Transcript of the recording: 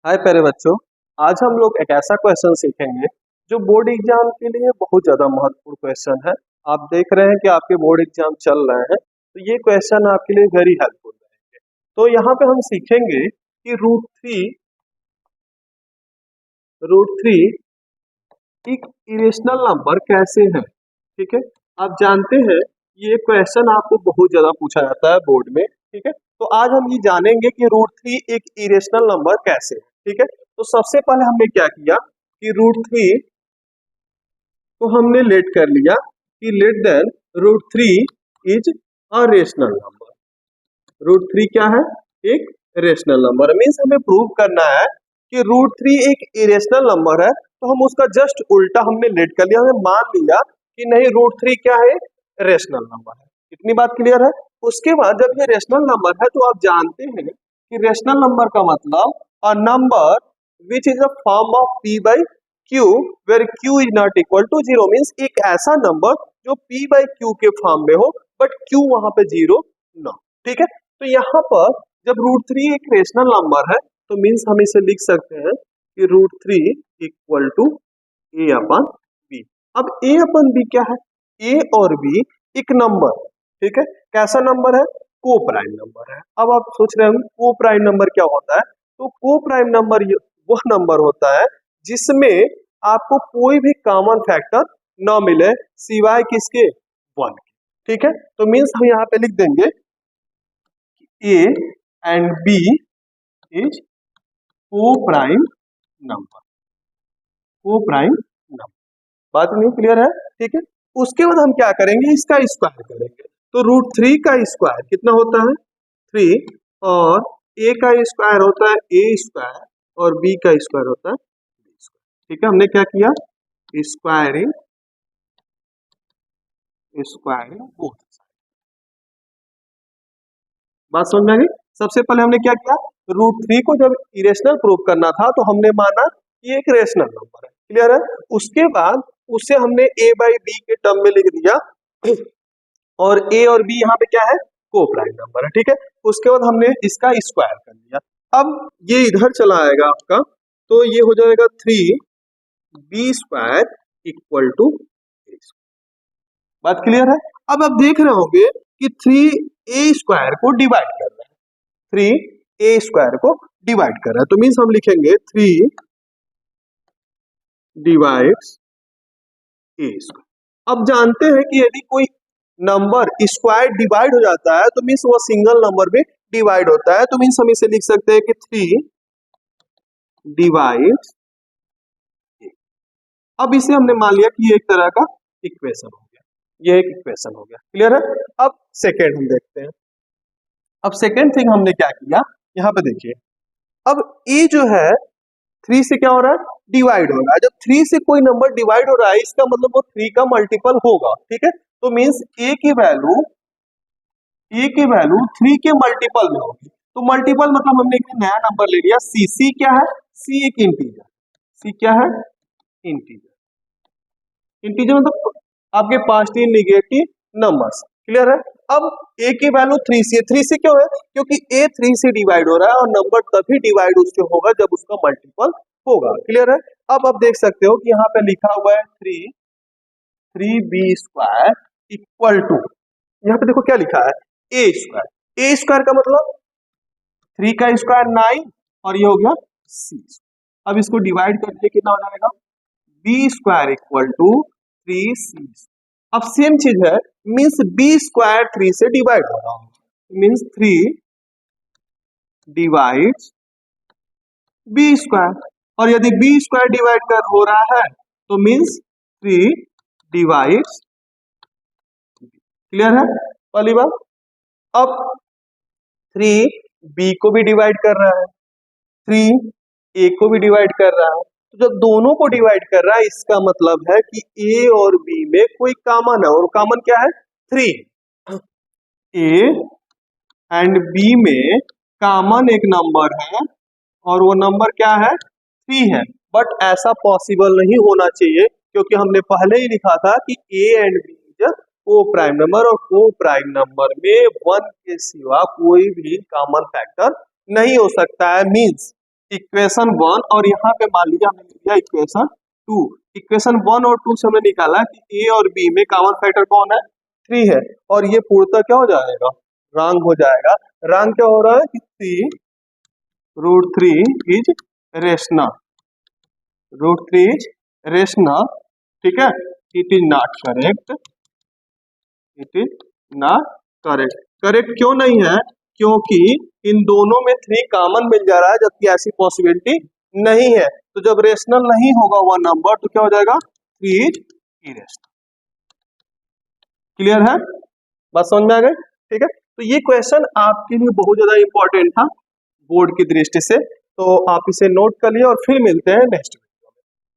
हाय प्यारे बच्चों। आज हम लोग एक ऐसा क्वेश्चन सीखेंगे जो बोर्ड एग्जाम के लिए बहुत ज्यादा महत्वपूर्ण क्वेश्चन है। आप देख रहे हैं कि आपके बोर्ड एग्जाम चल रहे हैं, तो ये क्वेश्चन आपके लिए वेरी हेल्पफुल रहेंगे। तो यहाँ पे हम सीखेंगे कि रूट थ्री एक इरेशनल नंबर कैसे है। ठीक है, आप जानते हैं ये क्वेश्चन आपको बहुत ज्यादा पूछा जाता है बोर्ड में। ठीक है, तो आज हम ये जानेंगे कि रूट 3 एक इरेशनल नंबर कैसे है। ठीक है, तो सबसे पहले हमने क्या किया कि रूट 3 को हमने लेट कर लिया कि let then root 3 is a rational number. Root 3 क्या है? एक रेशनल नंबर। मीन्स हमें प्रूव करना है कि रूट 3 एक इरेशनल नंबर है, तो हम उसका जस्ट उल्टा हमने लेट कर लिया, हमें मान लिया कि नहीं रूट 3 क्या है? रेशनल नंबर है। इतनी बात क्लियर है। उसके बाद जब ये रेशनल नंबर है तो आप जानते हैं कि रेशनल नंबर का मतलब a number which is a form of p by q where q is not equal to 0। Means एक ऐसा नंबर जो p बाई क्यू के फॉर्म में हो बट q वहां पे 0 ना। ठीक है, तो यहाँ पर जब रूट 3 एक रेशनल नंबर है तो मीन्स हम इसे लिख सकते हैं कि root 3 equal to a upon b. अब ए अपन बी क्या है? ए और बी एक नंबर। ठीक है, कैसा नंबर है? को प्राइम नंबर है। अब आप सोच रहे होंगे को प्राइम नंबर क्या होता है? तो को प्राइम नंबर वह नंबर होता है जिसमें आपको कोई भी कॉमन फैक्टर न मिले सिवाय किसके? 1 के। ठीक है, तो मीन्स हम यहाँ पे लिख देंगे ए एंड बी इज को प्राइम नंबर। को प्राइम नंबर, बात नहीं क्लियर है? ठीक है, उसके बाद हम क्या करेंगे? इसका स्क्वायर करेंगे। तो रूट 3 का स्क्वायर कितना होता है? 3। और ए का स्क्वायर होता है ए स्क्वायर और बी का स्क्वायर होता है बी स्क्वायर। ठीक है, हमने क्या किया? Squaring both. बात समझ में आ गई? सबसे पहले हमने क्या किया? रूट 3 को जब इरेशनल प्रूव करना था तो हमने माना कि एक रेशनल नंबर है। क्लियर है? उसके बाद उसे हमने ए बाई बी के टर्म में लिख दिया और ए और बी यहाँ पे क्या है? को प्राइम नंबर है। ठीक है, उसके बाद हमने इसका स्क्वायर कर लिया। अब ये इधर चला आएगा आपका, तो ये हो जाएगा 3b² इक्वल टू ए। बात क्लियर है? अब आप देख रहे होंगे कि 3a² को डिवाइड कर रहा है। 3a² को डिवाइड कर रहा है, तो मीन्स हम लिखेंगे 3 डिवाइड्स a²। अब जानते हैं कि यदि कोई नंबर स्क्वायर डिवाइड हो जाता है तो मीन्स वो सिंगल नंबर में डिवाइड होता है, तो मीन्स हम इसे लिख सकते हैं कि 3 डिवाइड्स a। अब इसे हमने मान लिया कि ये एक तरह का इक्वेशन हो गया, ये एक इक्वेशन हो गया। क्लियर है? अब सेकेंड हम देखते हैं। अब सेकेंड थिंग हमने क्या किया, यहाँ पे देखिए। अब ए जो है 3 से क्या हो रहा है? डिवाइड हो रहा है। जब 3 से कोई नंबर डिवाइड हो रहा है इसका मतलब वो 3 का मल्टीपल होगा। ठीक है, तो मीन्स ए की वैल्यू 3 के मल्टीपल में होगी। तो मल्टीपल मतलब हमने एक नया नंबर ले लिया सी। सी क्या है? सी एक इंटीजर। सी क्या है? इंटीजर। इंटीजर मतलब आपके पास 3 निगेटिव नंबर्स। क्लियर है? अब ए की वैल्यू 3 से, 3 से क्यों है? क्योंकि ए 3 से डिवाइड हो रहा है और नंबर तभी डिवाइड उससे होगा जब उसका मल्टीपल होगा। क्लियर है? अब आप देख सकते हो कि यहाँ पे लिखा हुआ है 3b² इक्वल टू, यहाँ पे देखो क्या लिखा है? a² का मतलब 3 का स्क्वायर 9 और ये हो गया c। अब इसको डिवाइड करके कितना हो जाएगा? b² equal to 3c। अब सेम चीज है, मीन्स b² 3 से डिवाइड हो रहा है, मीन्स 3 डिवाइड्स b²। और यदि b² डिवाइड कर हो रहा है तो मीन्स 3 डिवाइड्स। क्लियर है पहली बात? अब 3 b को भी डिवाइड कर रहा है, 3 a को भी डिवाइड कर रहा है। तो जब दोनों को डिवाइड कर रहा है इसका मतलब है कि a और b में कोई कॉमन है, और कॉमन क्या है? 3। a एंड b में कॉमन एक नंबर है और वो नंबर क्या है? 3 है। बट ऐसा पॉसिबल नहीं होना चाहिए क्योंकि हमने पहले ही लिखा था कि a एंड b को प्राइम नंबर, और को प्राइम नंबर में 1 के सिवा कोई भी कॉमन फैक्टर नहीं हो सकता है। मीन्स इक्वेशन 1 और यहाँ पे मान लीजिए हमने लिया इक्वेशन 2। इक्वेशन 1 और 2 से हमने निकाला कि ए और बी में कॉमन फैक्टर कौन है, 3 है, और ये पूर्णतः क्या हो जाएगा, रॉन्ग हो जाएगा। रॉन्ग क्या हो रहा है कि 3 इज रेशनल, √3 इज रेशनल, ठीक है, it is not correct, it is not correct. Correct क्यों नहीं है, क्योंकि इन दोनों में 3 कॉमन मिल जा रहा है, जबकि ऐसी पॉसिबिलिटी नहीं है। तो जब रेशनल नहीं होगा वह नंबर तो क्या हो जाएगा, 3 इज इरेशनल। क्लियर है, बात समझ में आ गई, ठीक है। तो ये क्वेश्चन आपके लिए बहुत ज्यादा इंपॉर्टेंट था बोर्ड की दृष्टि से, तो आप इसे नोट कर लिए और फिर मिलते हैं नेक्स्ट।